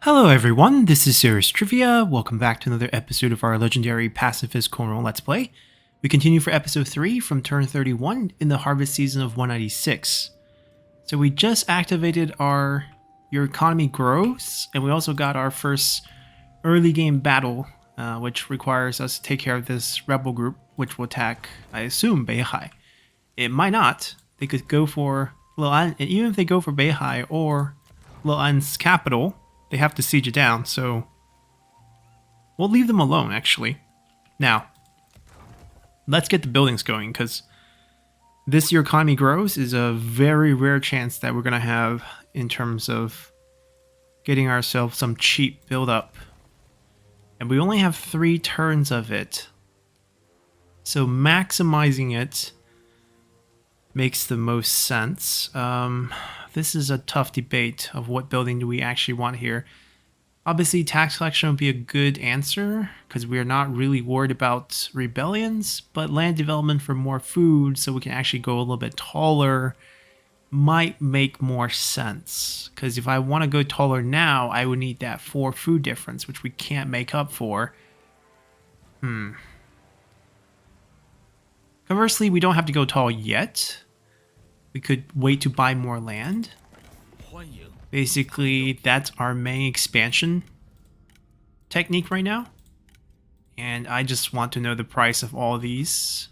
Hello everyone, this is Serious Trivia. Welcome back to another episode of our legendary Pacifist Cornwall Let's Play. We continue for episode 3 from turn 31 in the harvest season of 196. So we just activated your economy grows, and we also got our first early game battle, which requires us to take care of this rebel group, which will attack, I assume, Beihai. It might not. They could go for Le'an, and even if they go for Beihai or Le'an's capital, they have to siege it down, so we'll leave them alone, actually. Now, let's get the buildings going, because this year economy grows is a very rare chance that we're going to have in terms of getting ourselves some cheap build-up. And we only have 3 turns of it, so maximizing it makes the most sense. This is a tough debate of what building do we actually want here. Obviously, tax collection would be a good answer because we are not really worried about rebellions, but land development for more food so we can actually go a little bit taller might make more sense. Because if I want to go taller now, I would need that 4 food difference, which we can't make up for. Conversely, we don't have to go tall yet. We could wait to buy more land. Basically, that's our main expansion technique right now. And I just want to know the price of all these.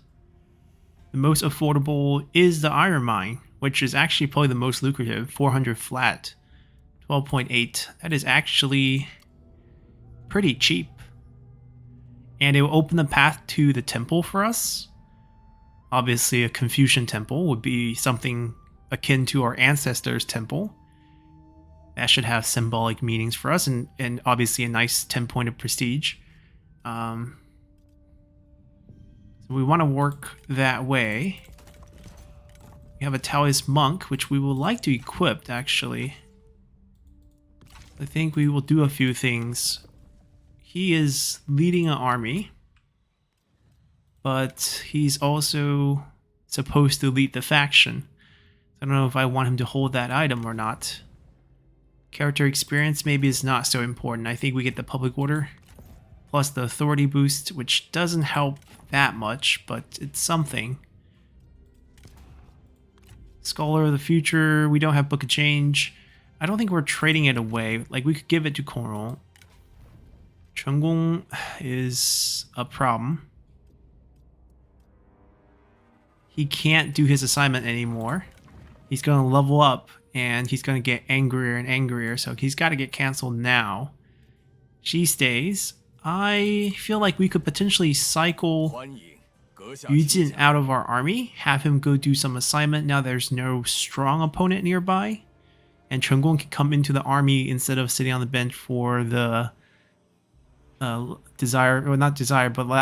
The most affordable is the iron mine, which is actually probably the most lucrative. 400 flat, 12.8. That is actually pretty cheap. And it will open the path to the temple for us. Obviously, a Confucian temple would be something akin to our ancestors' temple. That should have symbolic meanings for us, and obviously a nice 10-point of prestige. So we want to work that way. We have a Taoist monk, which we would like to equip, actually. I think we will do a few things. He is leading an army, but he's also supposed to lead the faction. I don't know if I want him to hold that item or not. Character experience maybe is not so important. I think we get the public order plus the authority boost, which doesn't help that much, but it's something. Scholar of the Future, we don't have Book of Change. I don't think we're trading it away. Like, we could give it to Cornwall. Chunggong is a problem. He can't do his assignment anymore. He's going to level up, and he's going to get angrier and angrier, so he's got to get canceled now. She stays. I feel like we could potentially cycle Yu Jin out of our army, have him go do some assignment. Now there's no strong opponent nearby, and Chunggong can come into the army instead of sitting on the bench for the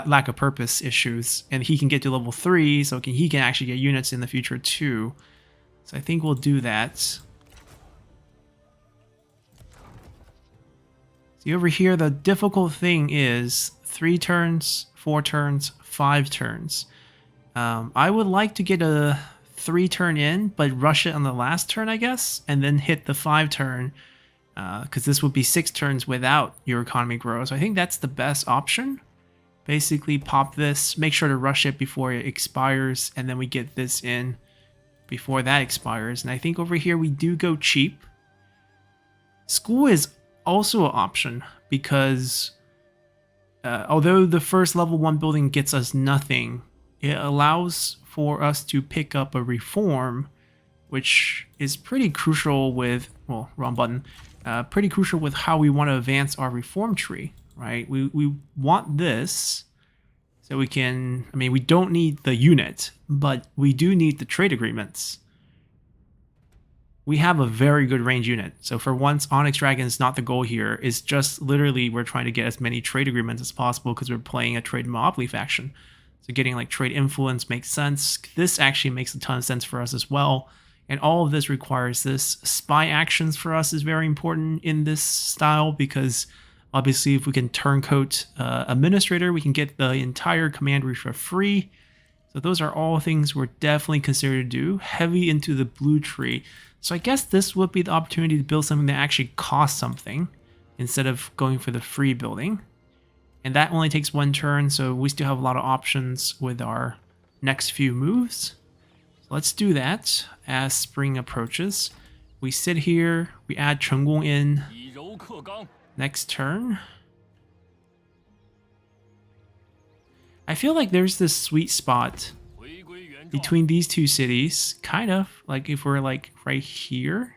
lack of purpose issues, and he can get to level 3, so he can actually get units in the future too. So I think we'll do that. See, over here, the difficult thing is 3 turns, 4 turns, 5 turns. I would like to get a 3 turn in, but rush it on the last turn, I guess, and then hit the 5 turn. Because this would be 6 turns without your economy grow. So I think that's the best option. Basically pop this, make sure to rush it before it expires, and then we get this in before that expires. And I think over here we do go cheap. School is also an option because although the first level 1 building gets us nothing, it allows for us to pick up a reform, which is pretty crucial with, well, wrong button, pretty crucial with how we want to advance our reform tree, right? We want this so we can, I mean, we don't need the unit, but we do need the trade agreements. We have a very good range unit. So for once, Onyx Dragon is not the goal here. It's just literally we're trying to get as many trade agreements as possible because we're playing a trade monopoly faction. So getting like trade influence makes sense. This actually makes a ton of sense for us as well. And all of this requires this. Spy actions for us is very important in this style because obviously if we can turncoat administrator, we can get the entire commandery for free. So those are all things we're definitely considered to do. Heavy into the blue tree. So I guess this would be the opportunity to build something that actually costs something. instead of going for the free building. And that only takes 1 turn, so we still have a lot of options with our next few moves. So let's do that as spring approaches. We sit here, we add Chenggong in next turn. I feel like there's this sweet spot between these two cities, kind of, like if we're like right here,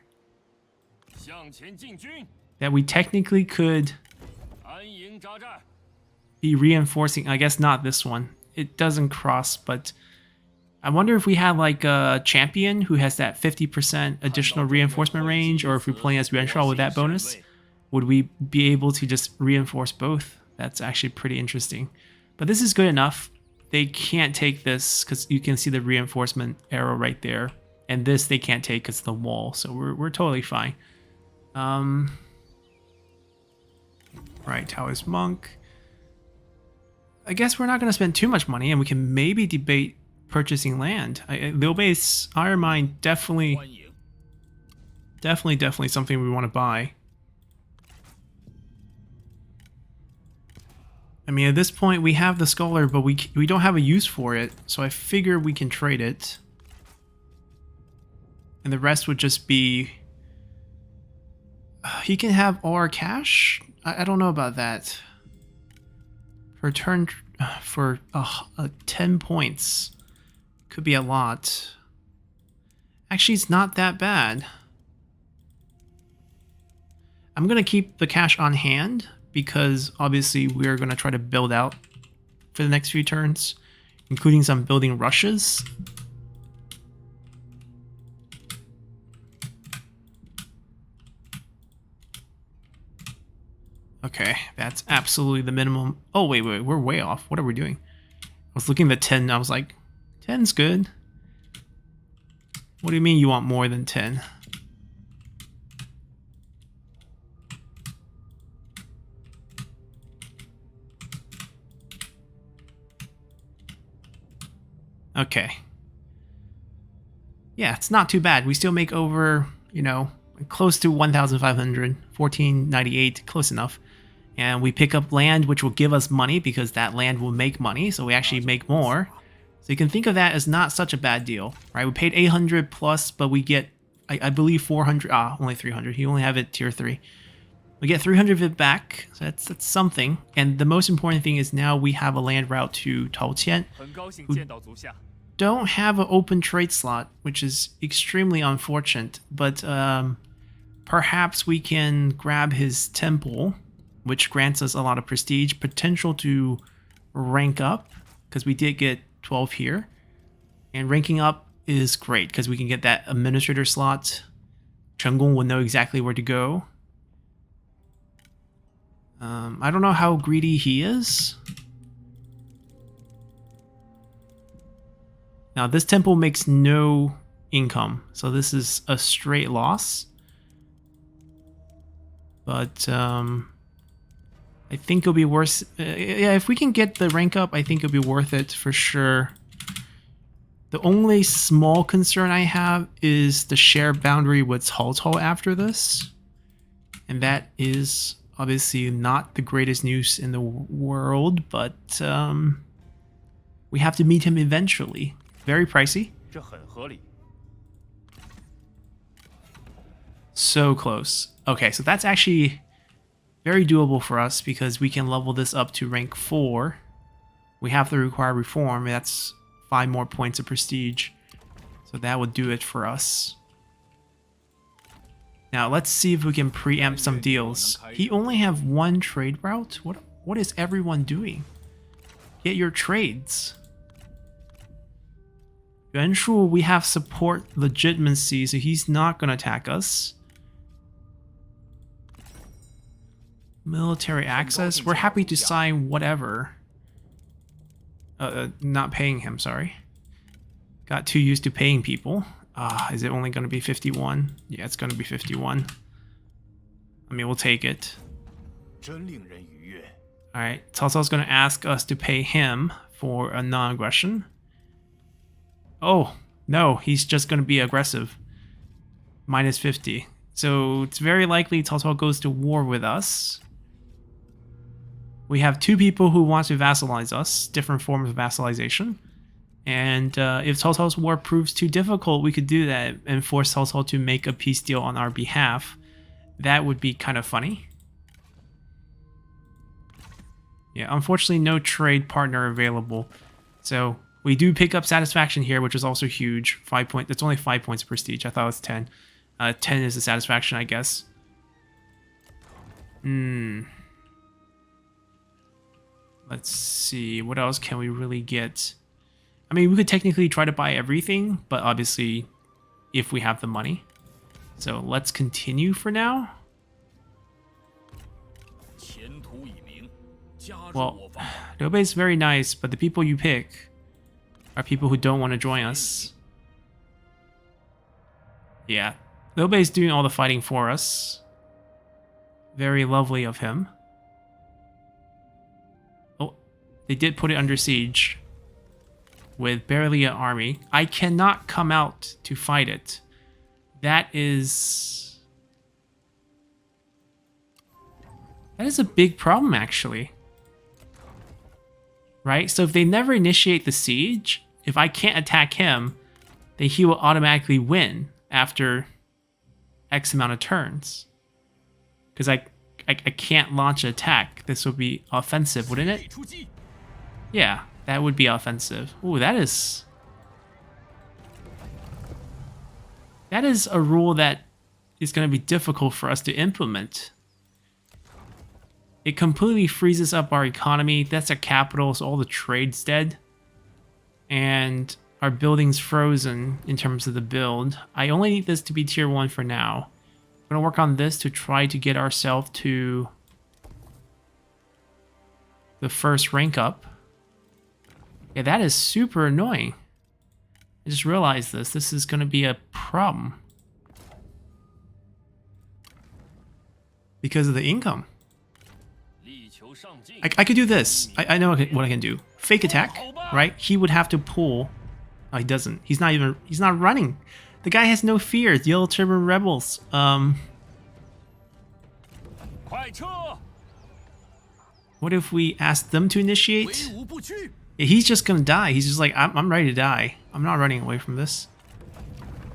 that we technically could be reinforcing. I guess not this one. It doesn't cross, but I wonder if we had like a champion who has that 50% additional reinforcement range, or if we're playing as Yuan with that bonus, would we be able to just reinforce both? That's actually pretty interesting. But this is good enough. They can't take this because you can see the reinforcement arrow right there. And this they can't take because of the wall. So we're totally fine. Right, Taoist Monk. I guess we're not going to spend too much money, and we can maybe debate purchasing land. Liu Bei's Iron Mine definitely something we want to buy. I mean, at this point, we have the Scholar, but we don't have a use for it, so I figure we can trade it. And the rest would just be... he can have all our cash? I don't know about that. For a turn, for 10 points. Could be a lot. Actually, it's not that bad. I'm going to keep the cash on hand, because obviously we're going to try to build out for the next few turns, including some building rushes. Okay, that's absolutely the minimum. Oh, wait, we're way off. What are we doing? I was looking at 10, I was like, 10's good. What do you mean you want more than 10? Okay. Yeah, it's not too bad. We still make over, you know, close to 1,500, 1498, close enough. And we pick up land, which will give us money because that land will make money. So we actually make more. So you can think of that as not such a bad deal, right? We paid 800 plus, but we get, I believe 400, only 300. You only have it tier 3. We get 300 of it back, so that's something. And the most important thing is now we have a land route to Taoqian, who don't have an open trade slot, which is extremely unfortunate. But perhaps we can grab his temple, which grants us a lot of prestige, potential to rank up, because we did get 12 here. And ranking up is great, because we can get that administrator slot. Chenggong will know exactly where to go. I don't know how greedy he is. Now, this temple makes no income, so this is a straight loss. But I think it'll be worth... yeah, if we can get the rank up, I think it'll be worth it for sure. The only small concern I have is the share boundary with Cao Cao after this. And that is obviously not the greatest news in the world, but we have to meet him eventually. Very pricey. So close. Okay, so that's actually very doable for us because we can level this up to rank 4. We have the required reform. That's 5 more points of prestige. So that would do it for us. Now let's see if we can preempt some deals. He only have 1 trade route? What is everyone doing? Get your trades. Yuan Shu, we have support legitimacy, so he's not going to attack us. Military access. We're happy to sign whatever. Not paying him, sorry. Got too used to paying people. Is it only going to be 51? Yeah, it's going to be 51. I mean, we'll take it. Alright, Cao Cao's going to ask us to pay him for a non-aggression. Oh, no, he's just going to be aggressive. Minus 50. So it's very likely Cao Cao goes to war with us. We have two people who want to vassalize us, different forms of vassalization. And if Cao Cao's war proves too difficult, we could do that and force Cao Cao to make a peace deal on our behalf. That would be kind of funny. Yeah, unfortunately, no trade partner available. So we do pick up satisfaction here, which is also huge. 5 points. It's only 5 points prestige. I thought it was 10. 10 is the satisfaction, I guess. Let's see. What else can we really get? I mean, we could technically try to buy everything, but obviously, if we have the money. So let's continue for now. Well, Liu Bei is very nice, but the people you pick are people who don't want to join us. Yeah, Liu Bei is doing all the fighting for us. Very lovely of him. Oh, they did put it under siege. With barely an army. I cannot come out to fight it. That is a big problem, actually. Right? So if they never initiate the siege, if I can't attack him, then he will automatically win after X amount of turns. Because I can't launch an attack. This would be offensive, wouldn't it? Yeah, that would be offensive. Ooh, that is a rule that is going to be difficult for us to implement. It completely freezes up our economy. That's our capital, so all the trade's dead. And our building's frozen in terms of the build. I only need this to be tier 1 for now. I'm going to work on this to try to get ourselves to the first rank up. Yeah, that is super annoying. I just realized this. This is going to be a problem. Because of the income. I could do this. I know what I can do. Fake attack, right? He would have to pull. Oh, he doesn't. He's not running. The guy has no fears. Yellow Turban Rebels. What if we ask them to initiate? Yeah, he's just gonna die. He's just like, I'm ready to die. I'm not running away from this.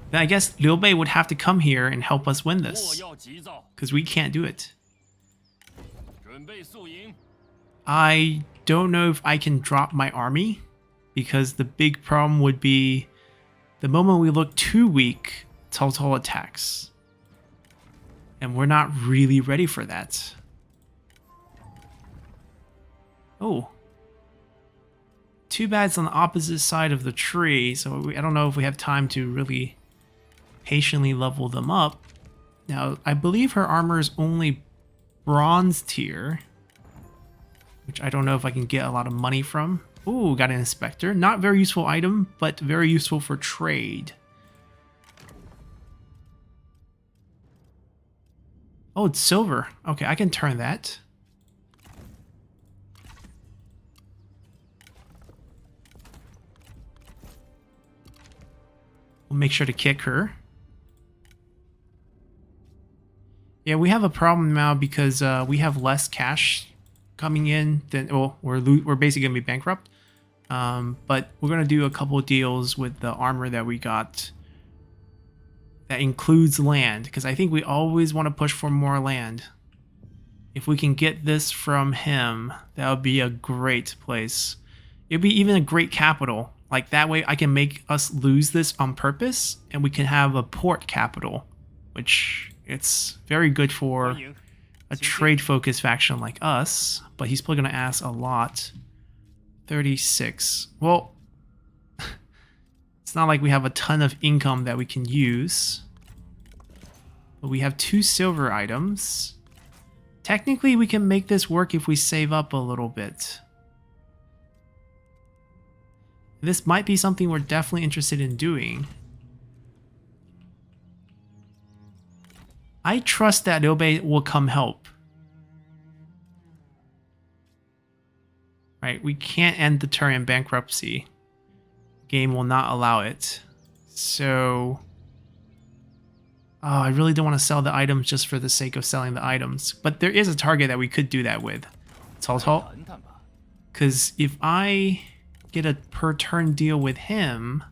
Then I guess Liu Bei would have to come here and help us win this. Because we can't do it. I don't know if I can drop my army. Because the big problem would be the moment we look too weak, Cao Cao attacks. And we're not really ready for that. Oh. Too bad it's on the opposite side of the tree, so I don't know if we have time to really patiently level them up. Now, I believe her armor is only bronze tier, which I don't know if I can get a lot of money from. Ooh, got an inspector. Not very useful item, but very useful for trade. Oh, it's silver. Okay, I can turn that. We'll make sure to kick her. Yeah, we have a problem now because we have less cash coming in than, well, we're basically gonna be bankrupt. But we're gonna do a couple of deals with the armor that we got that includes land, because I think we always want to push for more land. If we can get this from him, that would be a great place. It'd be even a great capital. Like that way I can make us lose this on purpose and we can have a port capital, which it's very good for a trade-focused faction like us, but he's probably going to ask a lot. 36. Well, it's not like we have a ton of income that we can use. But we have 2 silver items. Technically, we can make this work if we save up a little bit. This might be something we're definitely interested in doing. I trust that Liu Bei will come help. Right, we can't end the turn in bankruptcy. Game will not allow it. So Oh, I really don't want to sell the items just for the sake of selling the items. But there is a target that we could do that with. Because if I get a per turn deal with him,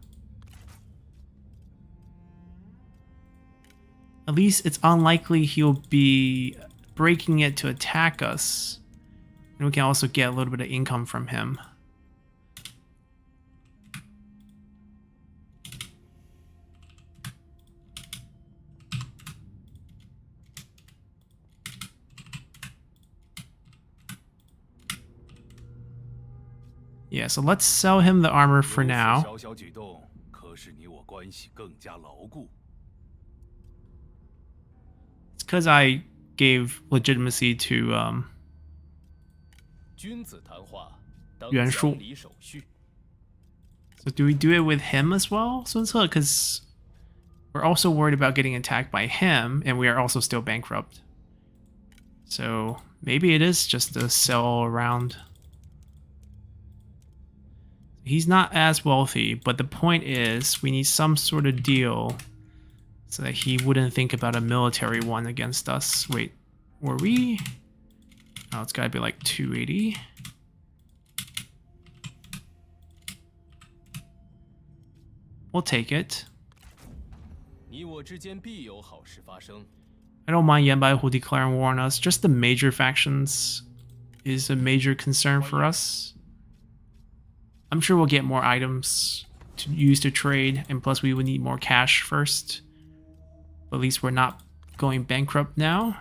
at least it's unlikely he'll be breaking it to attack us. And we can also get a little bit of income from him. Yeah, so let's sell him the armor for now. It's because I gave legitimacy to Yuan Shu. So do we do it with him as well? So because we're also worried about getting attacked by him, and we are also still bankrupt. So maybe it is just a sell around. He's not as wealthy, but the point is we need some sort of deal so that he wouldn't think about a military one against us. Wait, were we? Oh, it's gotta be like 280. We'll take it. I don't mind Yanbai declaring war on us. Just the major factions is a major concern for us. I'm sure we'll get more items to use to trade, and plus we would need more cash first. But at least we're not going bankrupt now.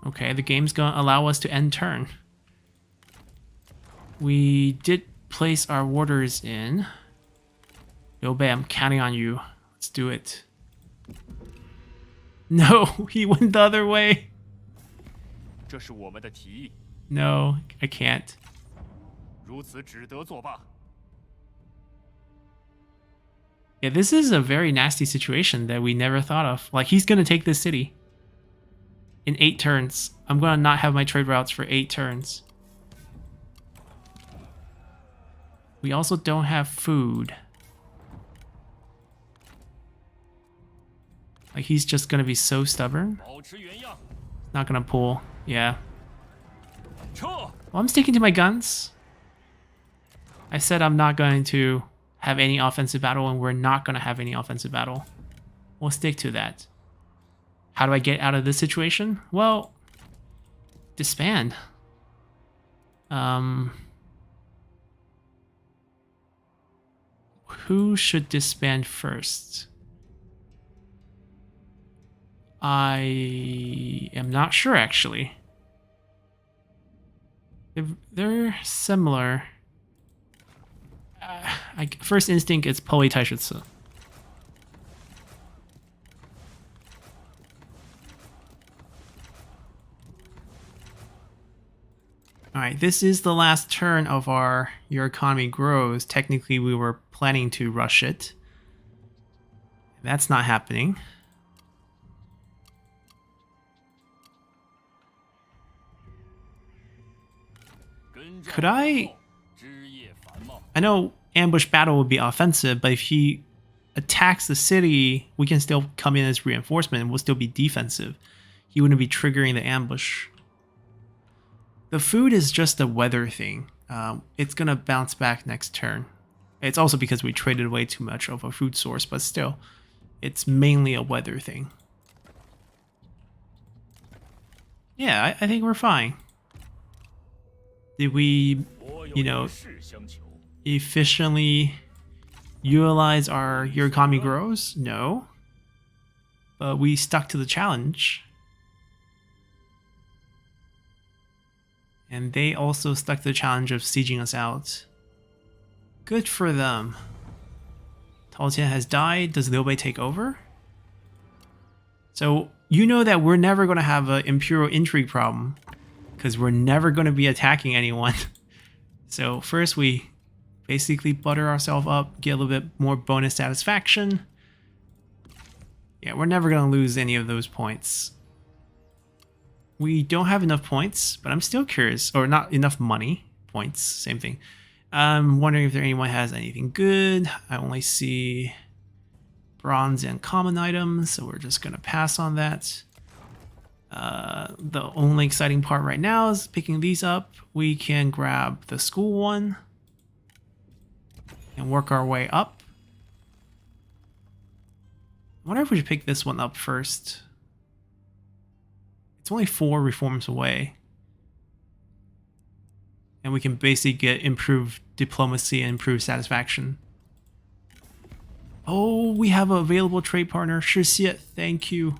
Okay, the game's gonna allow us to end turn. We did place our warders in. Liu Bei, I'm counting on you. Let's do it. No, he went the other way. No, I can't. Yeah, this is a very nasty situation that we never thought of. Like, he's gonna take this city in 8 turns. I'm gonna not have my trade routes for 8 turns. We also don't have food. Like, he's just gonna be so stubborn. Not gonna pull. Yeah. Well, I'm sticking to my guns. I said I'm not going to have any offensive battle, and we're not going to have any offensive battle. We'll stick to that. How do I get out of this situation? Well, disband. Who should disband first? I am not sure, actually. They're similar. First instinct is Poli Taishutsu. Alright, this is the last turn of your economy grows. Technically, we were planning to rush it. That's not happening. Could I know ambush battle would be offensive, but if he attacks the city, we can still come in as reinforcement and we'll still be defensive. He wouldn't be triggering the ambush. The food is just a weather thing. It's gonna bounce back next turn. It's also because we traded away too much of a food source, but still, it's mainly a weather thing. Yeah, I think we're fine. Did we, efficiently utilize our Your Economy Grows? No. But we stuck to the challenge. And they also stuck to the challenge of sieging us out. Good for them. Taotian has died. Does Liu Bei take over? So you know that we're never going to have an Imperial intrigue problem, because we're never going to be attacking anyone. So first we basically butter ourselves up, get a little bit more bonus satisfaction. Yeah, we're never going to lose any of those points. We don't have enough points, but I'm still curious, or not enough money. Points, same thing. I'm wondering if anyone has anything good. I only see bronze and common items, so we're just going to pass on that. The only exciting part right now is picking these up. We can grab the school one and work our way up. I wonder if we should pick this one up first. It's only 4 reforms away. And we can basically get improved diplomacy and improved satisfaction. Oh, we have an available trade partner. 谢谢, thank you.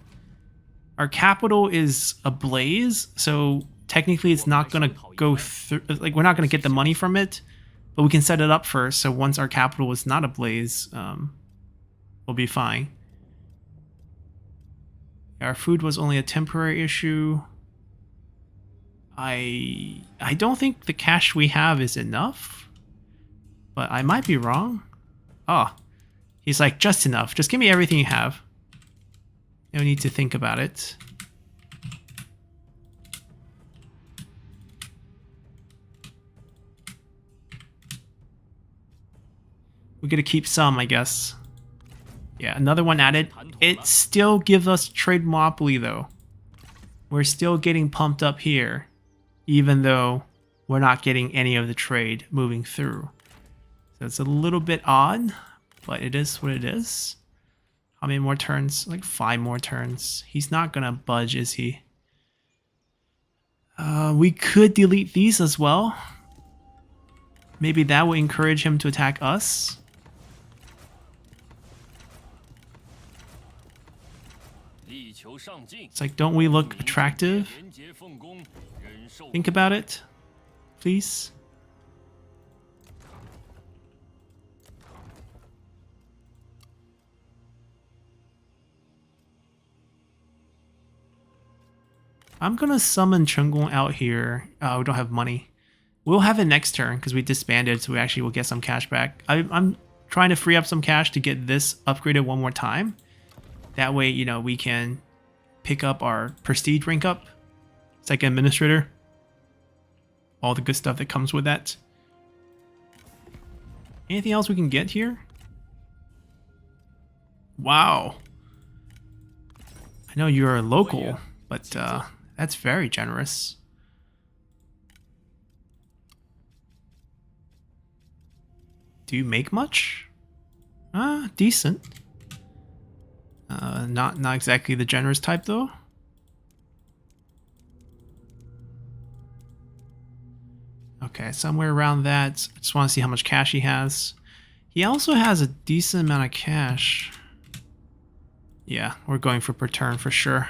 Our capital is ablaze, so technically it's not going to go through, like we're not going to get the money from it, but we can set it up first, so once our capital is not ablaze, we'll be fine. Our food was only a temporary issue. I don't think the cash we have is enough, but I might be wrong. Oh, he's like, just enough. Just give me everything you have. No need to think about it. We're gonna keep some, I guess. Yeah, another one added. It still gives us trade monopoly though. We're still getting pumped up here, even though we're not getting any of the trade moving through. So it's a little bit odd, but it is what it is. How many more turns? Like 5 more turns. He's not gonna budge, is he? We could delete these as well. Maybe that will encourage him to attack us. It's like, don't we look attractive? Think about it, please. I'm gonna summon Chunggong out here. We don't have money. We'll have it next turn because we disbanded, so we actually will get some cash back. I'm trying to free up some cash to get this upgraded one more time. That way, you know, we can pick up our prestige rank up. It's like administrator. All the good stuff that comes with that. Anything else we can get here? Wow. I know you're a local, but that's very generous. Do you make much? Decent. Not exactly the generous type though. Okay, somewhere around that. I just want to see how much cash he has. He also has a decent amount of cash. Yeah, we're going for per turn for sure.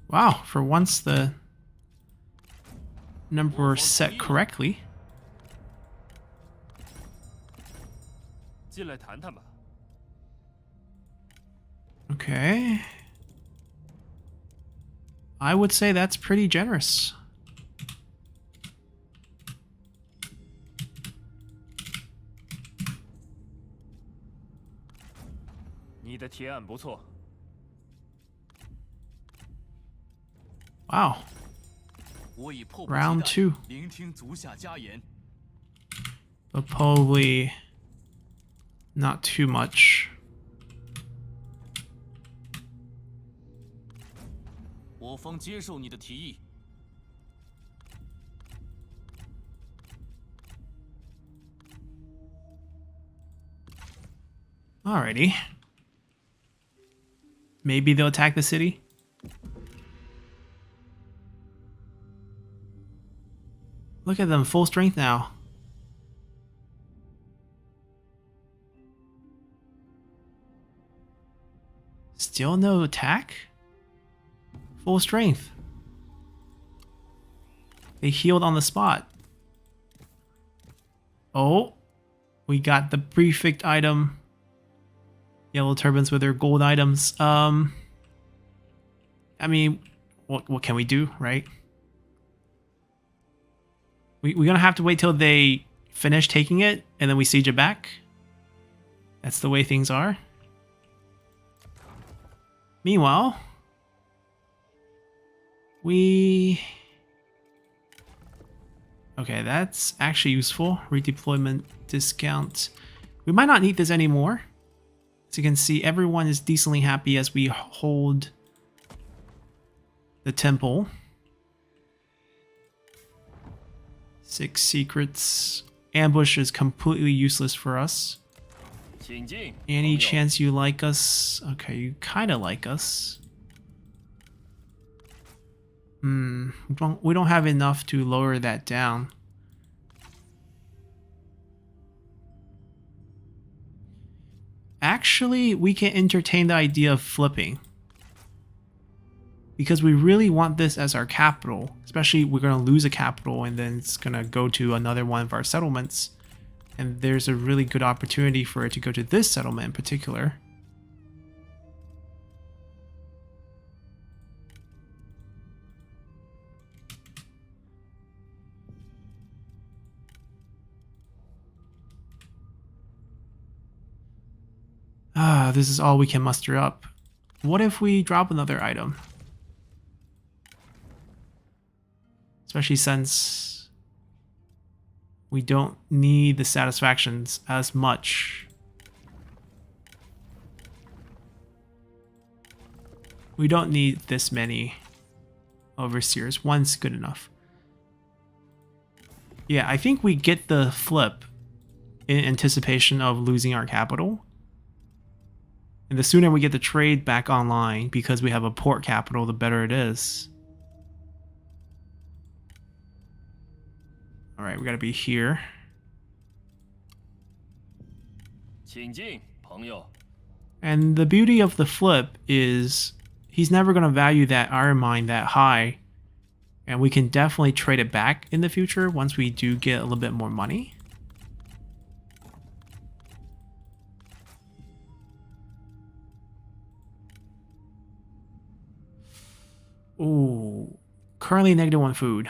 Wow, for once the number was set correctly. Okay. I would say that's pretty generous. Wow. Round 2. But probably not too much. Alrighty. Maybe they'll attack the city. Look at them, full strength now. Still no attack? Full strength. They healed on the spot. Oh, we got the prefect item. Yellow turbans with their gold items. I mean, what can we do, right? We're gonna have to wait till they finish taking it, and then we siege it back. That's the way things are. Meanwhile, Okay, that's actually useful. Redeployment discount. We might not need this anymore. As you can see, everyone is decently happy as we hold the temple. 6 secrets. Ambush is completely useless for us. Any chance you like us? Okay, you kind of like us. We don't have enough to lower that down. Actually, we can entertain the idea of flipping. Because we really want this as our capital. Especially we're going to lose a capital and then it's going to go to another one of our settlements. And there's a really good opportunity for it to go to this settlement in particular. This is all we can muster up. What if we drop another item? Especially since we don't need the satisfactions as much. We don't need this many overseers. One's good enough. Yeah, I think we get the flip in anticipation of losing our capital. And the sooner we get the trade back online because we have a port capital, the better it is. Alright, we gotta be here. And the beauty of the flip is he's never gonna value that iron mine that high. And we can definitely trade it back in the future once we do get a little bit more money. Ooh, currently -1 food.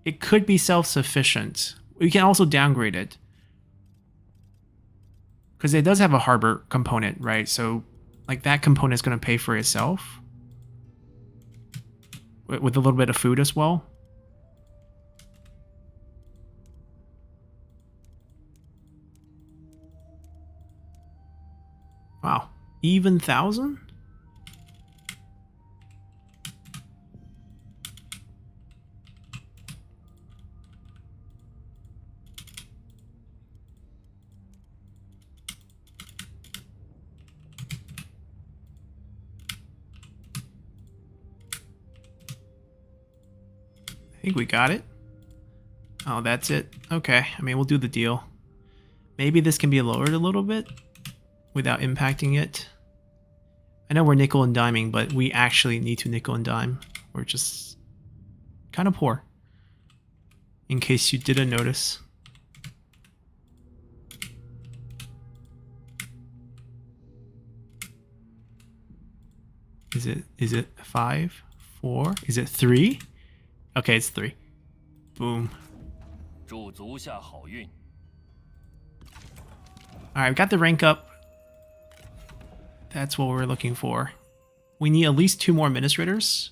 It could be self-sufficient. We can also downgrade it. Because it does have a harbor component, right? So, like, that component is going to pay for itself. With a little bit of food as well. Wow. Even 1,000? I think we got it. Oh, that's it. Okay, I mean, we'll do the deal. Maybe this can be lowered a little bit without impacting it. I know we're nickel and diming, but we actually need to nickel and dime. We're just kind of poor. In case you didn't notice. Is it 5? 4? Is it 3? Okay, it's 3. Boom. Alright, we got the rank up. That's what we're looking for. We need at least 2 more administrators.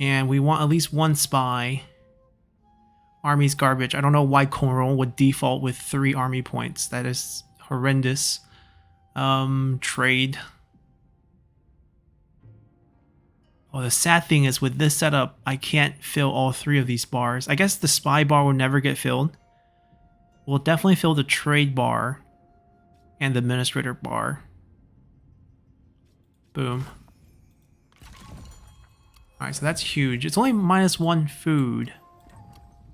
And we want at least 1 spy. Army's garbage. I don't know why Conrong would default with 3 army points. That is horrendous. Trade. Well, the sad thing is with this setup, I can't fill all 3 of these bars. I guess the spy bar will never get filled. We'll definitely fill the trade bar and the administrator bar. Boom. Alright, so that's huge. It's only -1 food.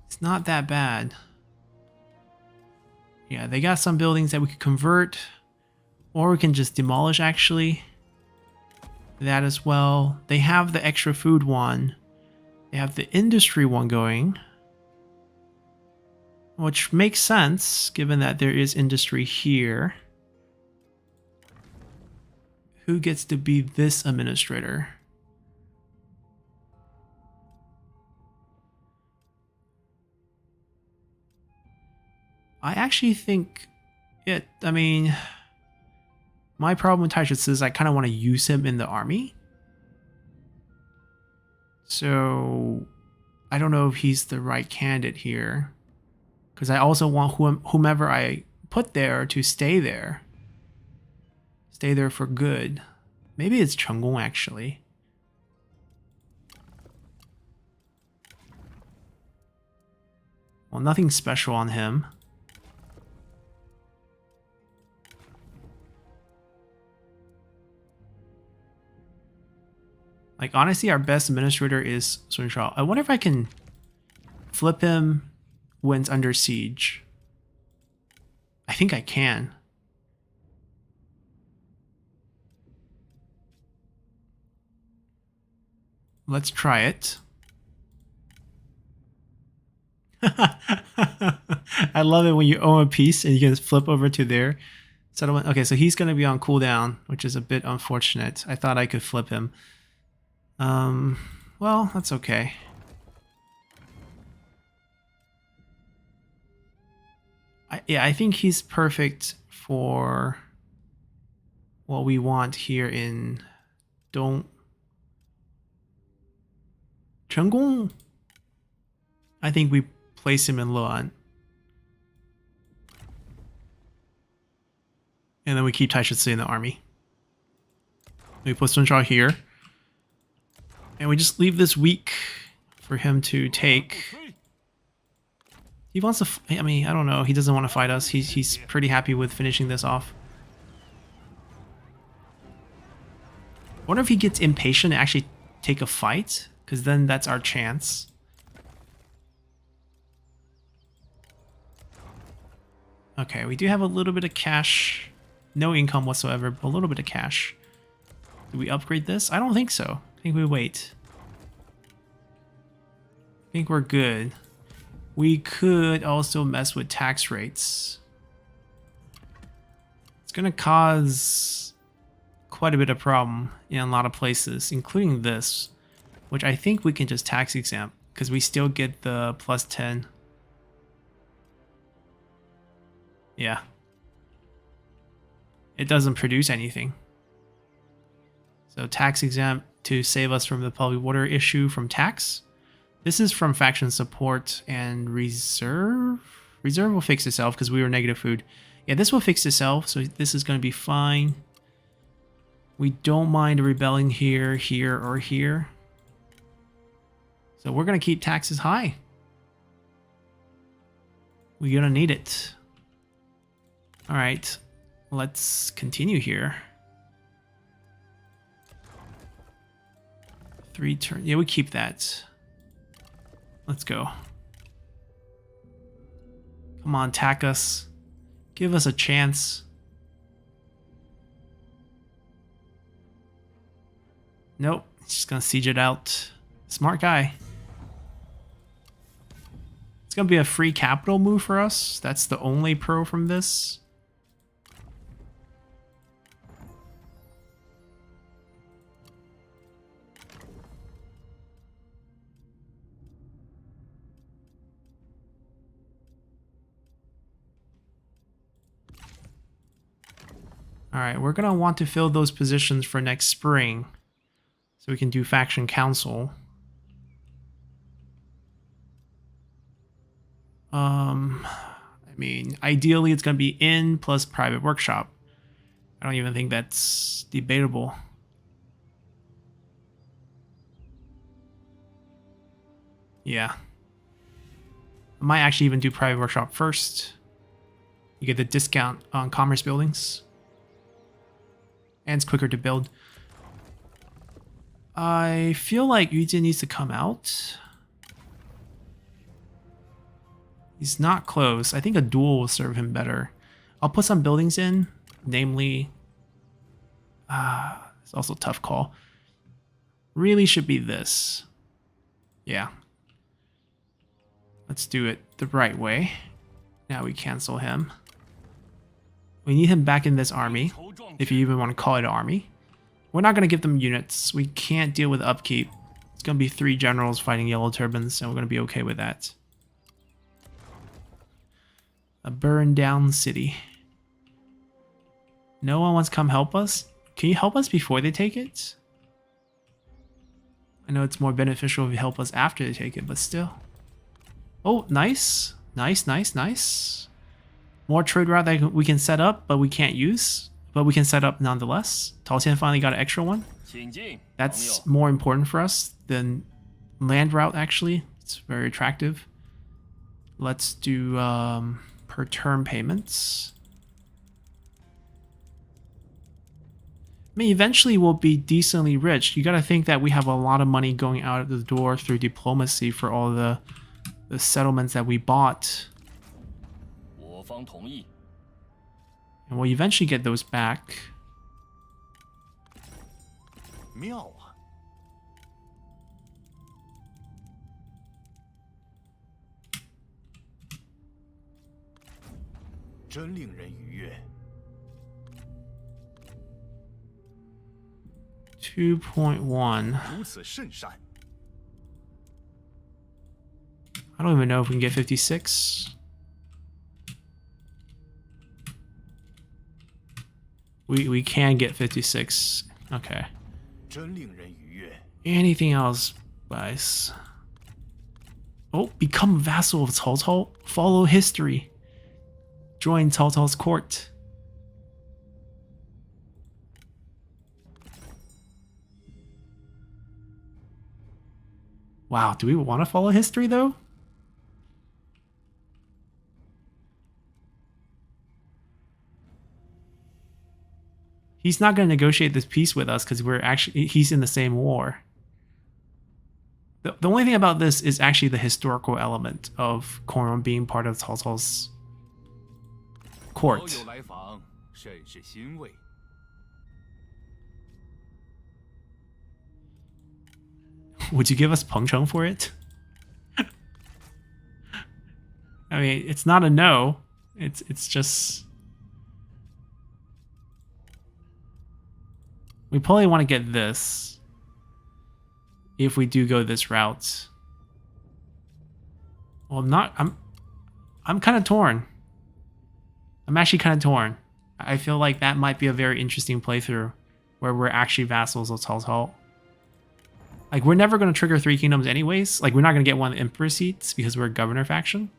It's not that bad. Yeah, they got some buildings that we could convert. Or we can just demolish, actually. That as well. They have the extra food one. They have the industry one going. Which makes sense, given that there is industry here. Who gets to be this administrator? I actually think I mean, my problem with Taishitsu is I kind of want to use him in the army. So I don't know if he's the right candidate here. Because I also want whomever I put there to stay there. Stay there for good. Maybe it's Chenggung actually. Well, nothing special on him. Like, honestly, our best administrator is Sun Shao. I wonder if I can flip him when it's under siege. I think I can. Let's try it. I love it when you own a piece and you can flip over to their settlement. Okay, so he's going to be on cooldown, which is a bit unfortunate. I thought I could flip him. Well, that's okay. Yeah, I think he's perfect for what we want here in Chenggung. I think we place him in Luan. And then we keep Taishitsu in the army. We put Sun Shao here. And we just leave this weak for him to take. He wants to... I mean, I don't know. He doesn't want to fight us. He's pretty happy with finishing this off. I wonder if he gets impatient and actually take a fight. Because then that's our chance. Okay, we do have a little bit of cash. No income whatsoever, but a little bit of cash. Do we upgrade this? I don't think so. I think we wait. I think we're good. We could also mess with tax rates. It's going to cause quite a bit of problem in a lot of places, including this, which I think we can just tax exempt because we still get the plus 10. Yeah. It doesn't produce anything. So tax exempt to save us from the public water issue from tax. This is from faction support and reserve. Reserve will fix itself because we were negative food. Yeah, this will fix itself, so this is going to be fine. We don't mind rebelling here, here, or here. So we're going to keep taxes high. We're going to need it. All right, let's continue here. 3 turns. Yeah, we keep that. Let's go. Come on, attack us. Give us a chance. Nope, he's just gonna siege it out. Smart guy. It's gonna be a free capital move for us. That's the only pro from this. Alright, we're gonna want to fill those positions for next spring. So we can do faction council. I mean, ideally it's gonna be in plus private workshop. I don't even think that's debatable. Yeah. I might actually even do private workshop first. You get the discount on commerce buildings. And it's quicker to build. I feel like Yujin needs to come out. He's not close. I think a duel will serve him better. I'll put some buildings in, namely... it's also a tough call. Really should be this. Yeah. Let's do it the right way. Now we cancel him. We need him back in this army, if you even want to call it an army. We're not going to give them units. We can't deal with upkeep. It's going to be 3 generals fighting yellow turbans, and we're going to be okay with that. A burned down city. No one wants to come help us? Can you help us before they take it? I know it's more beneficial if you help us after they take it, but still. Oh, nice. Nice, nice, nice. More trade route that we can set up, but we can't use. But we can set up nonetheless. Taotian finally got an extra one. That's more important for us than land route, actually. It's very attractive. Let's do per term payments. I mean, eventually we'll be decently rich. You gotta think that we have a lot of money going out of the door through diplomacy for all the settlements that we bought. And we'll eventually get those back. 妙啊！真令人愉悦。 2.1. 如此甚善。 I don't even know if we can get 56. We can get 56. Okay. 真令人愉悦。 Anything else, guys? Oh, become vassal of Cao Cao. Follow history. Join Cao Cao's court. Wow, do we want to follow history though? He's not going to negotiate this peace with us because he's in the same war. The only thing about this is actually the historical element of Korong being part of Cao Cao's court. Would you give us Pengcheng for it? I mean, it's not a no. It's just... We probably want to get this if we do go this route. Well, I'm kind of torn. I'm actually kind of torn. I feel like that might be a very interesting playthrough where we're actually vassals of Cao Cao. Like, we're never going to trigger 3 kingdoms anyways. Like, we're not going to get one of the emperor seats because we're a governor faction.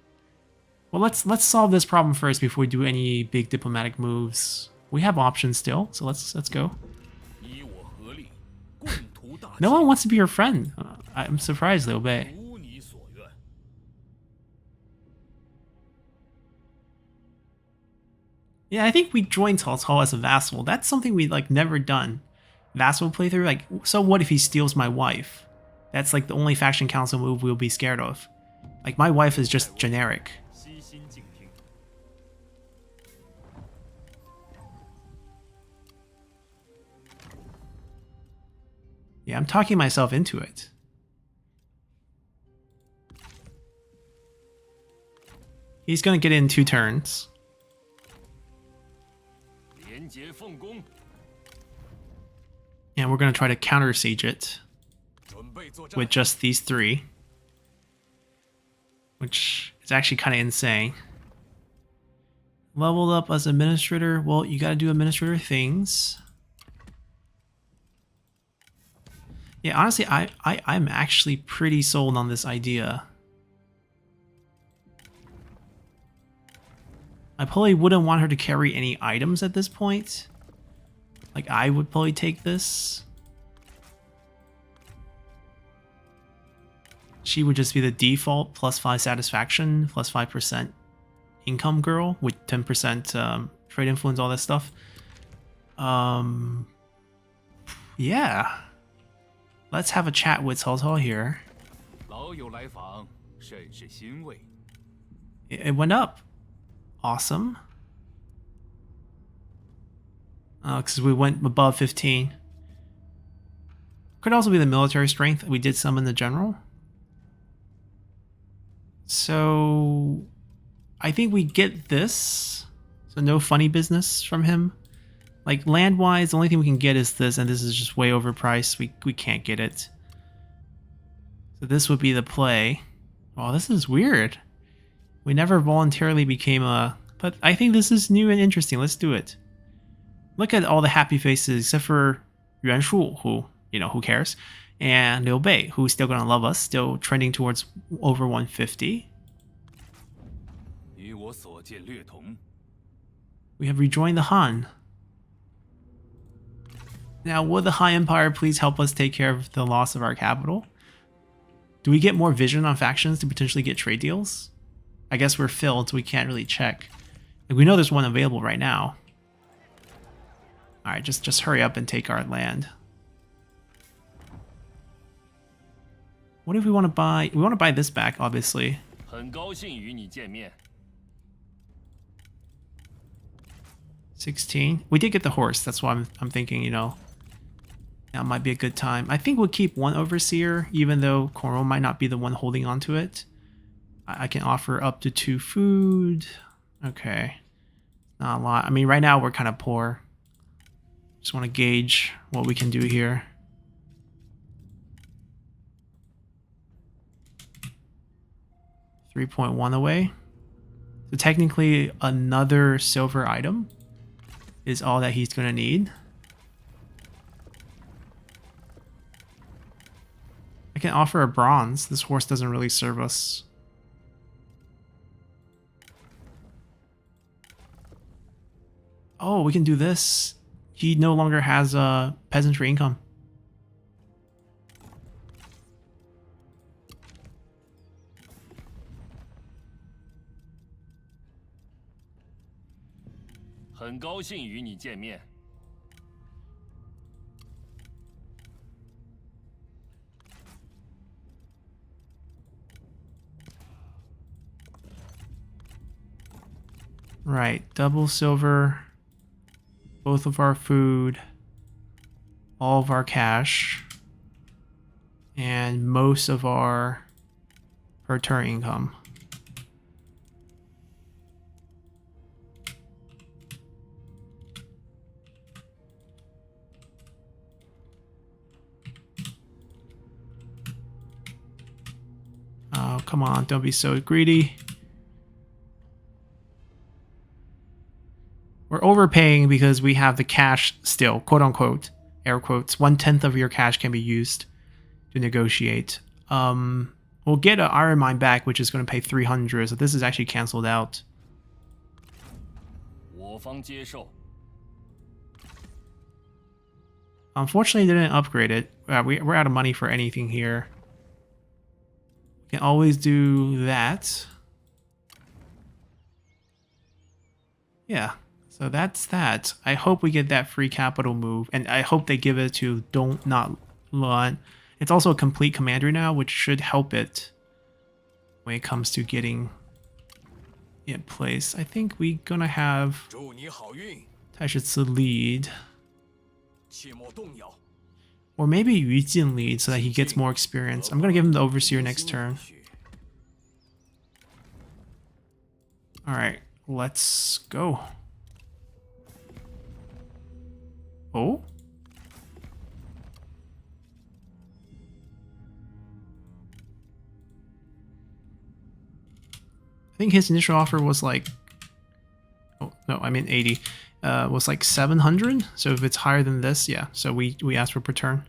Well, let's solve this problem first before we do any big diplomatic moves. We have options still, so let's go. No one wants to be your friend. I'm surprised, Liu Bei. Yeah, I think we joined Cao Cao as a vassal. That's something we like never done. Vassal playthrough, like, so what if he steals my wife? That's like the only faction council move we'll be scared of. Like, my wife is just generic. Yeah, I'm talking myself into it. He's gonna get in 2 turns. And we're gonna try to counter siege it with just these 3. Which is actually kind of insane. Leveled up as administrator. Well, you gotta do administrator things. Yeah, honestly, I'm actually pretty sold on this idea. I probably wouldn't want her to carry any items at this point. Like, I would probably take this. She would just be the default +5 satisfaction, +5% income girl with 10% trade influence, all that stuff. Yeah. Let's have a chat with Cao Cao here. It went up. Awesome. Because we went above 15. Could also be the military strength. We did summon the general. So I think we get this. So no funny business from him. Like, land-wise, the only thing we can get is this, and this is just way overpriced. We can't get it. So this would be the play. Oh, this is weird. We never voluntarily became a... But I think this is new and interesting. Let's do it. Look at all the happy faces, except for Yuan Shu, who, you know, who cares? And Liu Bei, who's still gonna love us, still trending towards over 150. 与我所见略同。 We have rejoined the Han. Now, will the Han Empire please help us take care of the loss of our capital? Do we get more vision on factions to potentially get trade deals? I guess we're filled, so we can't really check. Like, we know there's one available right now. Alright, just hurry up and take our land. What if we want to buy... We want to buy this back, obviously. 很高兴与你见面。 16. We did get the horse. That's why I'm thinking, you know, that might be a good time. I think we'll keep one overseer, even though Coral might not be the one holding on to it. I can offer up to 2 food. Okay. Not a lot. I mean, right now we're kind of poor. Just want to gauge what we can do here. $3.1 away. So technically another silver item is all that he's going to need. I can offer a bronze. This horse doesn't really serve us. Oh, we can do this. He no longer has a peasantry income.很高兴与你见面。 Right, double silver, both of our food, all of our cash, and most of our per turn income. Oh, come on, don't be so greedy. We're overpaying because we have the cash still, quote unquote, air quotes. 1/10 of your cash can be used to negotiate. We'll get an iron mine back, which is going to pay 300. So this is actually canceled out. 我方接受。 Unfortunately, they didn't upgrade it. We're out of money for anything here. We can always do that. Yeah. So that's that. I hope we get that free capital move, and I hope they give it to Don't Not Luan. It's also a complete commander now, which should help it when it comes to getting it placed. I think we're gonna have 祝你好运， Taishitsu lead, 切莫动摇。 or maybe Yu Jin lead so that he gets more experience. I'm gonna give him the overseer next turn. All right, let's go. Oh? I think his initial offer was like... Oh, no, I mean 80. Was like 700. So if it's higher than this, yeah. So we asked for per turn.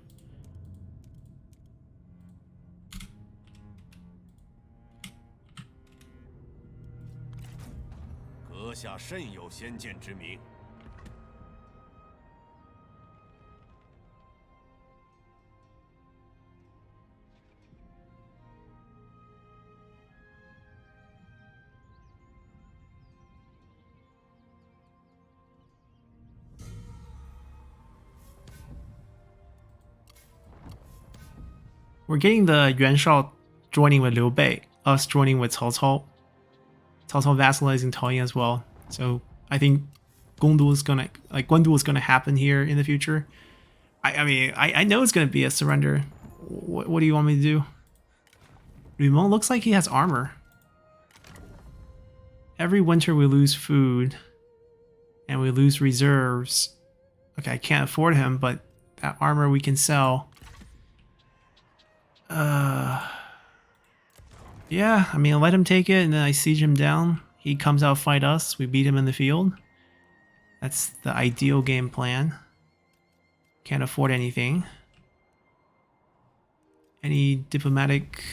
We're getting the Yuan Shao joining with Liu Bei, us joining with Cao Cao. Cao Cao vassalizing Taoyuan as well. So I think Gongdu is gonna Guandu is gonna happen here in the future. I mean I know it's gonna be a surrender. What do you want me to do? Rimon looks like he has armor. Every winter we lose food and we lose reserves. Okay, I can't afford him, but that armor we can sell. Yeah, I mean, let him take it and then I siege him down. He comes out, fight us. We beat him in the field. That's the ideal game plan. Can't afford anything. Any diplomatic...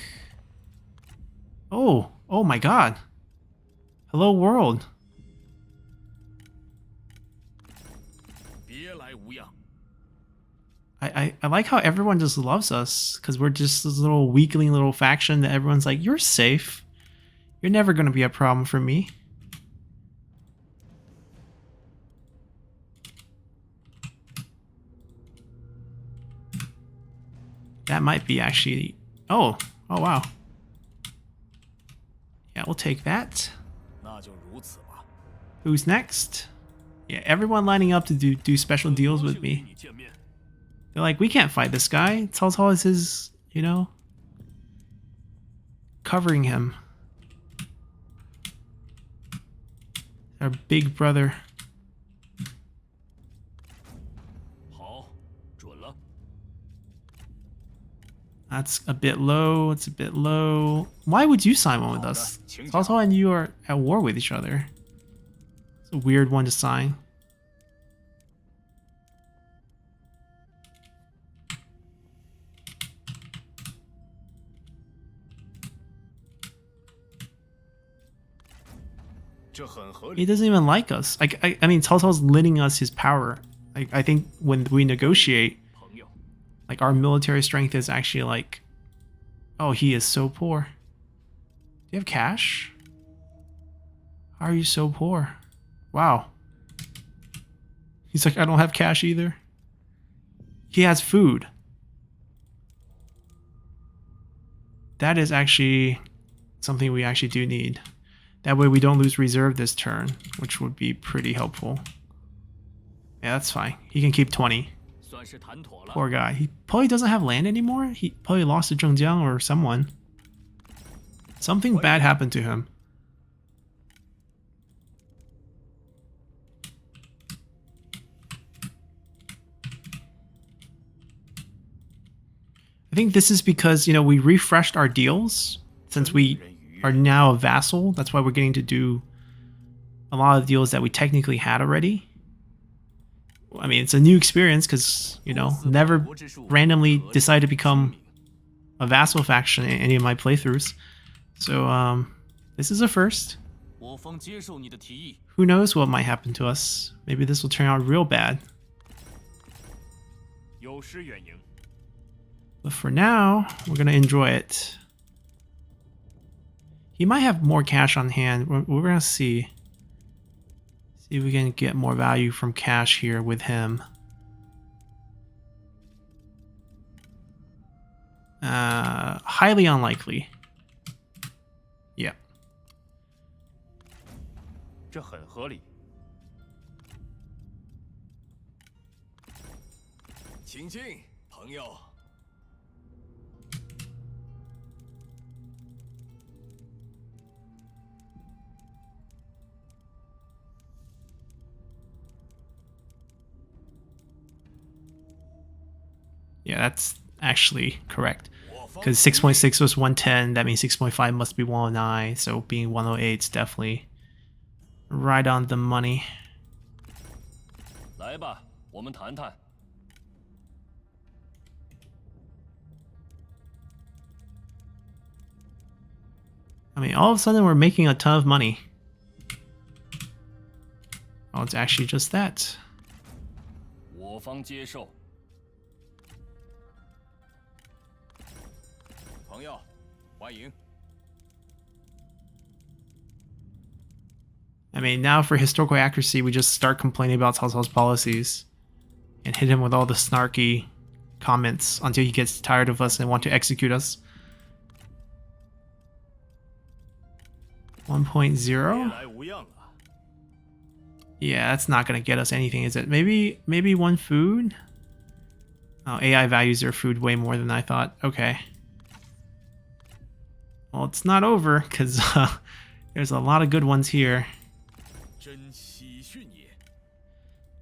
Oh, oh my god. Hello world. 别来无恙。 I like how everyone just loves us because we're just this little weakling little faction that everyone's like, you're safe. You're never going to be a problem for me. That might be actually... Oh, oh wow. Yeah, we'll take that. 那就如此吧。 Who's next? Yeah, everyone lining up to do special deals with 高兴与 me. 你见面。 They're like, we can't fight this guy. Cao Cao is his, you know, covering him. Our big brother. 好，准了。 That's a bit low. It's a bit low. Why would you sign one with us? Cao Cao and you are at war with each other. It's a weird one to sign. He doesn't even like us. I mean, Cao Cao's lending us his power. I think when we negotiate, 朋友， like our military strength is actually like, oh, he is so poor. Do you have cash? How are you so poor? Wow. He's like, I don't have cash either. He has food. That is actually something we actually do need. That way we don't lose reserve this turn, which would be pretty helpful. Yeah, that's fine. He can keep 20. 算是谈妥了。 Poor guy. He probably doesn't have land anymore. He probably lost to Zhengjiang or someone. Something bad happened to him. I think this is because, you know, we refreshed our deals since we are now a vassal. That's why we're getting to do a lot of deals that we technically had already. I mean, it's a new experience because, you know, never randomly decided to become a vassal faction in any of my playthroughs. So, this is a first. 我方接受你的提议。 Who knows what might happen to us? Maybe this will turn out real bad. 有失远迎。 But for now, we're going to enjoy it. He might have more cash on hand. We're going to see. See if we can get more value from cash here with him. Highly unlikely. Yeah. 这很合理。请进，朋友。 Yeah, that's actually correct. Because 6.6 was 110, that means 6.5 must be 109, so being 108 is definitely right on the money. 来吧，我们谈谈。 I mean, all of a sudden we're making a ton of money. Oh, it's actually just that. 我方接受。 朋友，欢迎。 I mean, now for historical accuracy, we just start complaining about Cao Cao's policies and hit him with all the snarky comments until he gets tired of us and want to execute us. 1.0? 来无恙啊。 Yeah, that's not gonna get us anything, is it? Maybe one food? Oh, AI values their food way more than I thought. Okay. Well, it's not over, because there's a lot of good ones here. 真喜讯也。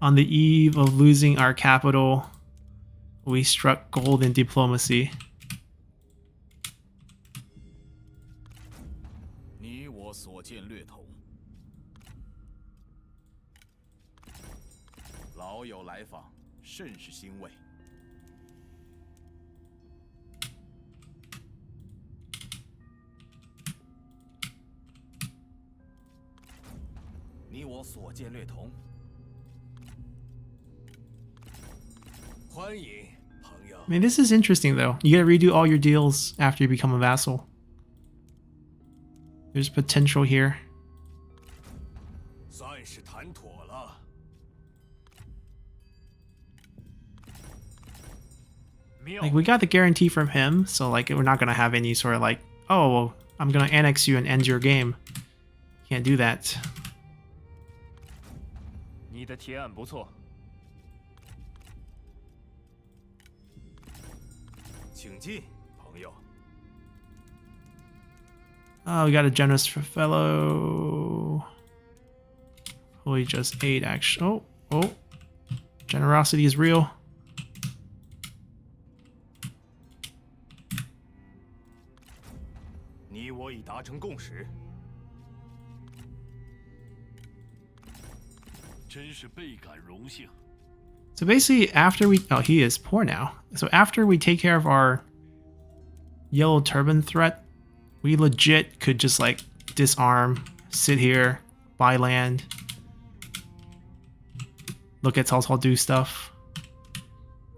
On the eve of losing our capital, we struck gold in diplomacy. 你我所见略同。老友来访，甚是欣慰。你我所见略同。欢迎，朋友。 I mean, this is interesting though. You gotta redo all your deals after you become a vassal. There's potential here. 算是谈妥了。 Like, we got the guarantee from him, so like we're not gonna have any sort of like, oh, well, I'm gonna annex you and end your game. Can't do that. 你的提案不错。请进，朋友。 Oh, we got a generous fellow. Holy, just 8 actually. Oh. Generosity is real. 你我已达成共识。真是倍感荣幸。 So basically, after we... Oh, he is poor now. So after we take care of our yellow turban threat, we legit could just, like, disarm, sit here, buy land, look at Cao Cao do stuff,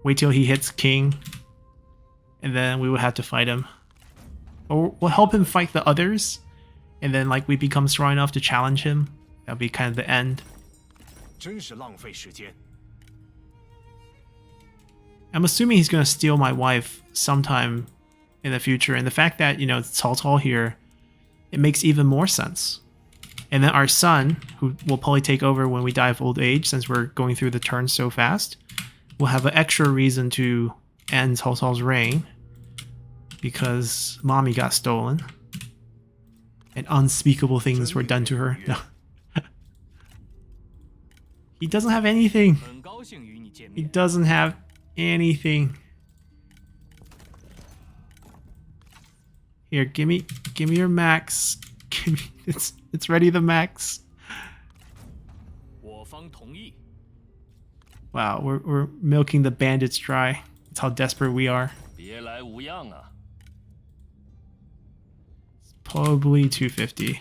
wait till he hits king, and then we would have to fight him. Or we'll help him fight the others, and then, like, we become strong enough to challenge him. That'll be kind of the end. 真是浪费时间。 I'm assuming he's going to steal my wife sometime in the future. And the fact that, you know, it's Cao Cao here, it makes even more sense. And then our son, who will probably take over when we die of old age, since we're going through the turns so fast, will have an extra reason to end Cao Cao's reign. Because mommy got stolen. And unspeakable things were done to her. No. He doesn't have anything. 很高兴与你见 He 面。 doesn't have anything. Here, give me your max. Give me it's ready the max. 我方同意。 Wow, we're milking the bandits dry. That's how desperate we are. 别来无恙啊！ Probably 250.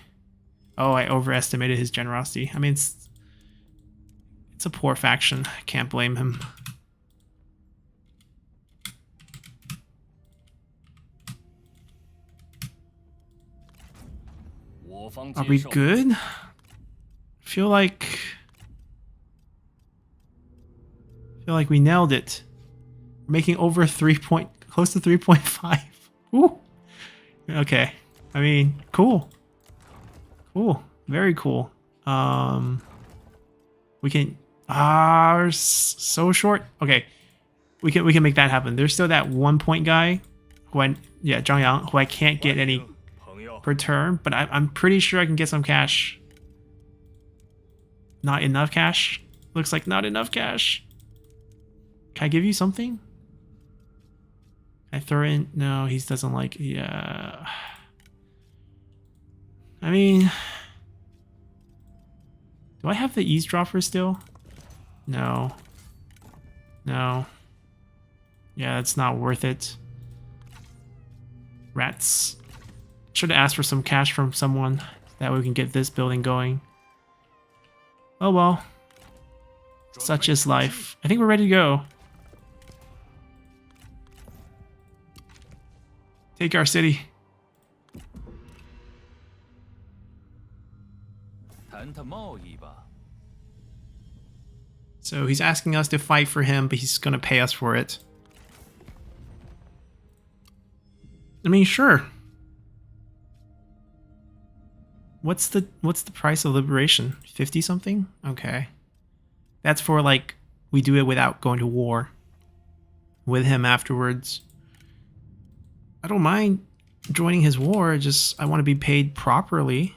Oh, I overestimated his generosity. I mean, it's a poor faction. I can't blame him. Are we good? Feel like we nailed it. We're making over close to 3.5. Ooh. Okay. I mean, cool. Cool. Very cool. We can we're so short. Okay. We can make that happen. There's still that 1 point guy Jian'an, who I can't get any 朋友。 per turn, but I'm pretty sure I can get some cash. Not enough cash? Looks like not enough cash. Can I give you something? I throw in... No, he doesn't like... Yeah. I mean... Do I have the eavesdropper still? No. No. Yeah, it's not worth it. Rats. Should have asked for some cash from someone. That way we can get this building going. Oh well. Such is life. I think we're ready to go. Take our city. 谈谈贸易吧。 So he's asking us to fight for him, but he's gonna pay us for it. I mean, sure. What's the price of liberation? 50 something? Okay. That's for like we do it without going to war with him afterwards. I don't mind joining his war, just I want to be paid properly.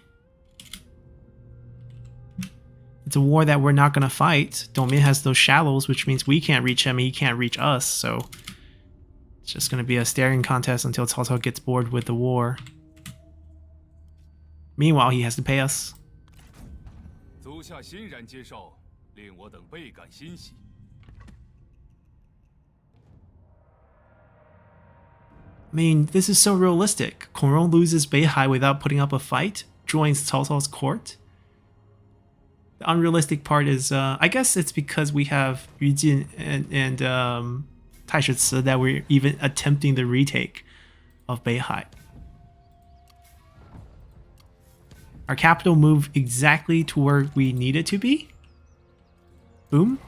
It's a war that we're not going to fight. Dongmin has those shallows, which means we can't reach him and he can't reach us, so it's just going to be a staring contest until Cao Cao gets bored with the war. Meanwhile, he has to pay us. 足下欣然接受，令我等倍感欣喜。 I mean, this is so realistic. Kong Rong loses Beihai without putting up a fight, joins Cao Cao's court. The unrealistic part is, I guess it's because we have Yu Jin and Taishitsu that we're even attempting the retake of Beihai. Our capital moved exactly to where we need it to be. Boom.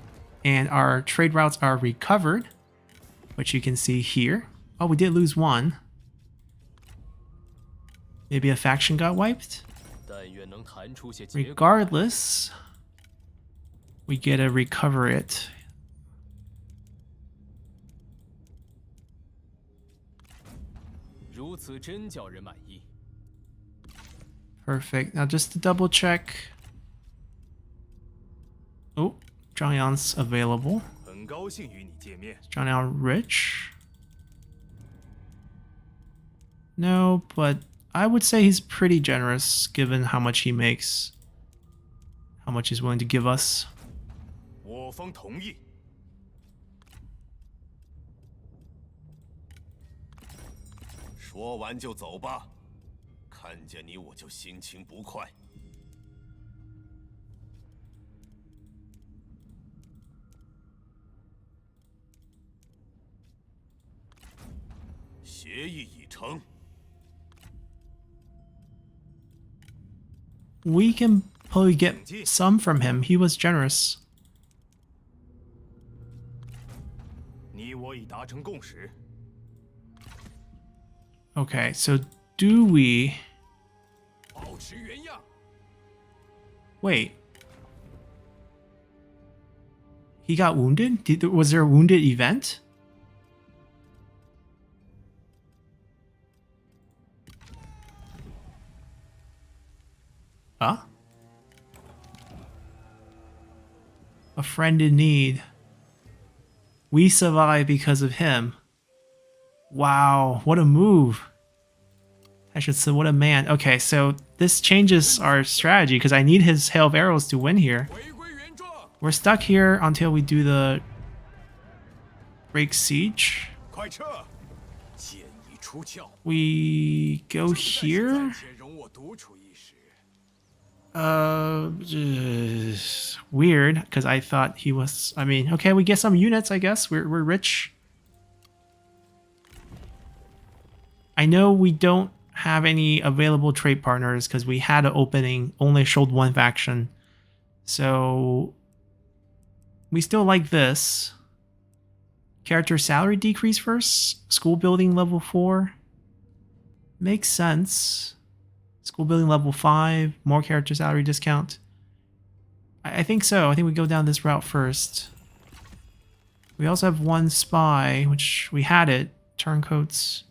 And our trade routes are recovered, which you can see here. Oh, we did lose one. Maybe a faction got wiped. Regardless, we get to recover it. Perfect. Now just to double check. Oh, Jian'an's available. Is Jian'an rich? No, but I would say he's pretty generous given how much he makes. How much he's willing to give us. 我方同意。说完就走吧，看见你我就心情不快。协议已成。 We can probably get some from him. He was generous. 你我已达成共识。 Okay, so do we... 保持原样。 Wait. He got wounded? Was there a wounded event? Huh? A friend in need. We survive because of him. Wow, what a move. I should say, what a man. Okay, so this changes our strategy because I need his hail of arrows to win here. We're stuck here until we do the break siege. We go here. Weird, because I thought he was... I mean, okay, we get some units, I guess. We're rich. I know we don't have any available trade partners because we had an opening, only showed one faction. So we still like this. Character salary decrease first. School building level 4. Makes sense. School building level 5. More character salary discount. I think so. I think we go down this route first. We also have one spy, which we had it. Turncoats.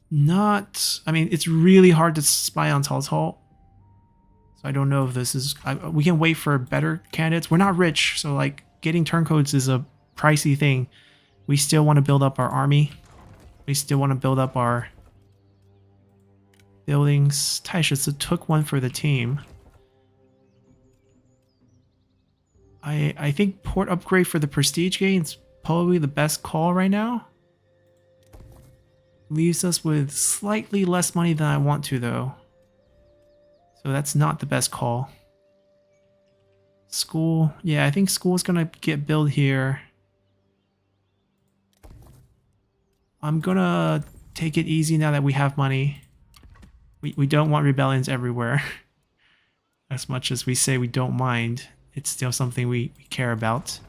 Not... I mean, it's really hard to spy on Cao Cao. So I don't know if this is... we can wait for better candidates. We're not rich, so like getting turncoats is a pricey thing. We still want to build up our army. We still want to build up our buildings. Taishitsu took one for the team. I think port upgrade for the prestige gain is probably the best call right now. Leaves us with slightly less money than I want to, though. So that's not the best call. School. Yeah, I think school's gonna get built here. I'm gonna take it easy now that we have money. We don't want rebellions everywhere. As much as we say we don't mind, it's still something we care about.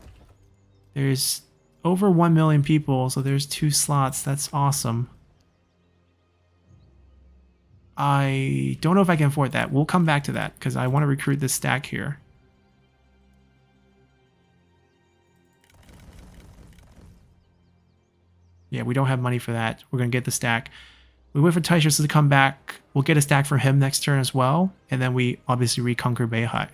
There's over 1 million people, so there's 2 slots. That's awesome. I don't know if I can afford that. We'll come back to that because I want to recruit this stack here. Yeah, we don't have money for that. We're going to get the stack. We wait for Taishitsu to come back. We'll get a stack for him next turn as well. And then we obviously reconquer Beihai.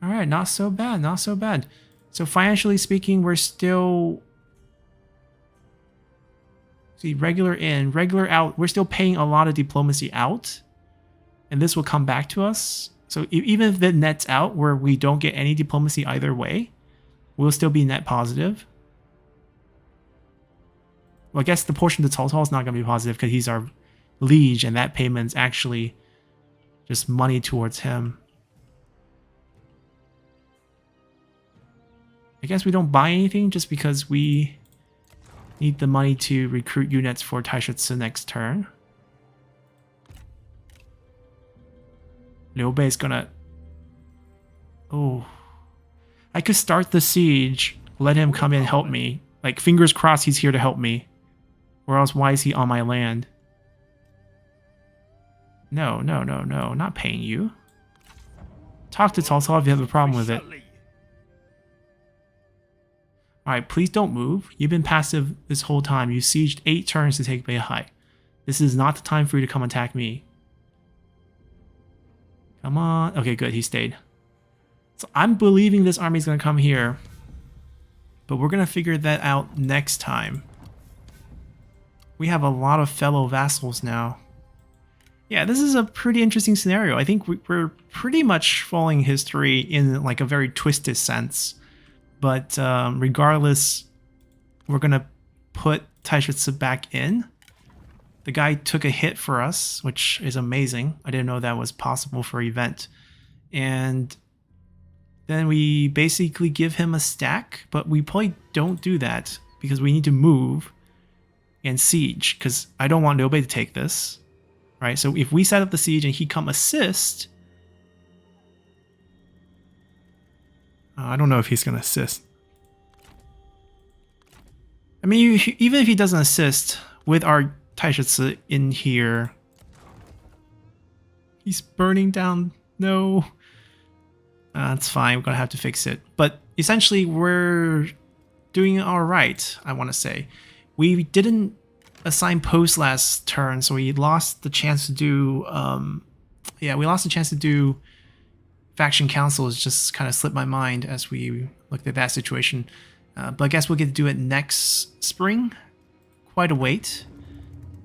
Alright, not so bad, not so bad. So financially speaking, we're still... See, regular in, regular out. We're still paying a lot of diplomacy out. And this will come back to us. So even if it nets out where we don't get any diplomacy either way, we'll still be net positive. Well, I guess the portion to Cao Cao is not going to be positive because he's our liege, and that payment's actually just money towards him. I guess we don't buy anything just because we need the money to recruit units for Taishutsu next turn. Liu Bei is gonna... Oh. I could start the siege, let him come in and help me. Like, fingers crossed he's here to help me. Or else why is he on my land? No, no, no, no. Not paying you. Talk to Cao Cao if you have a problem with it. Alright, please don't move. You've been passive this whole time. You sieged 8 turns to take Beihai. This is not the time for you to come attack me. Come on. Okay, good. He stayed. So I'm believing this army is going to come here. But we're going to figure that out next time. We have a lot of fellow vassals now. Yeah, this is a pretty interesting scenario. I think we're pretty much following history in like a very twisted sense. But regardless, we're going to put Taishutsu back in. The guy took a hit for us, which is amazing. I didn't know that was possible for an event. And then we basically give him a stack, but we probably don't do that because we need to move and siege, because I don't want Liu Bei to take this. Right? So if we set up the siege and he come assist... I don't know if he's going to assist. I mean, even if he doesn't assist with our Taishutsu in here... He's burning down. No. It's fine. We're going to have to fix it. But essentially, we're doing all right, I want to say. We didn't assign posts last turn, so we lost the chance to do... we lost the chance to do faction councils. Just kind of slipped my mind as we looked at that situation. But I guess we'll get to do it next spring. Quite a wait.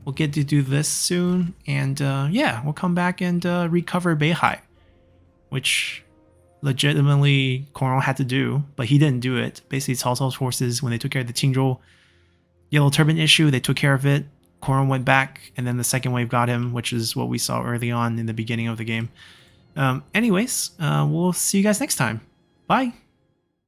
We'll get to do this soon. And yeah, we'll come back and recover Beihai, which legitimately Cornwall had to do, but he didn't do it. Basically, Cao Cao's forces, when they took care of the Qingzhou Yellow Turban issue, they took care of it. Cornwall went back, and then the second wave got him, which is what we saw early on in the beginning of the game. Anyways, we'll see you guys next time. Bye!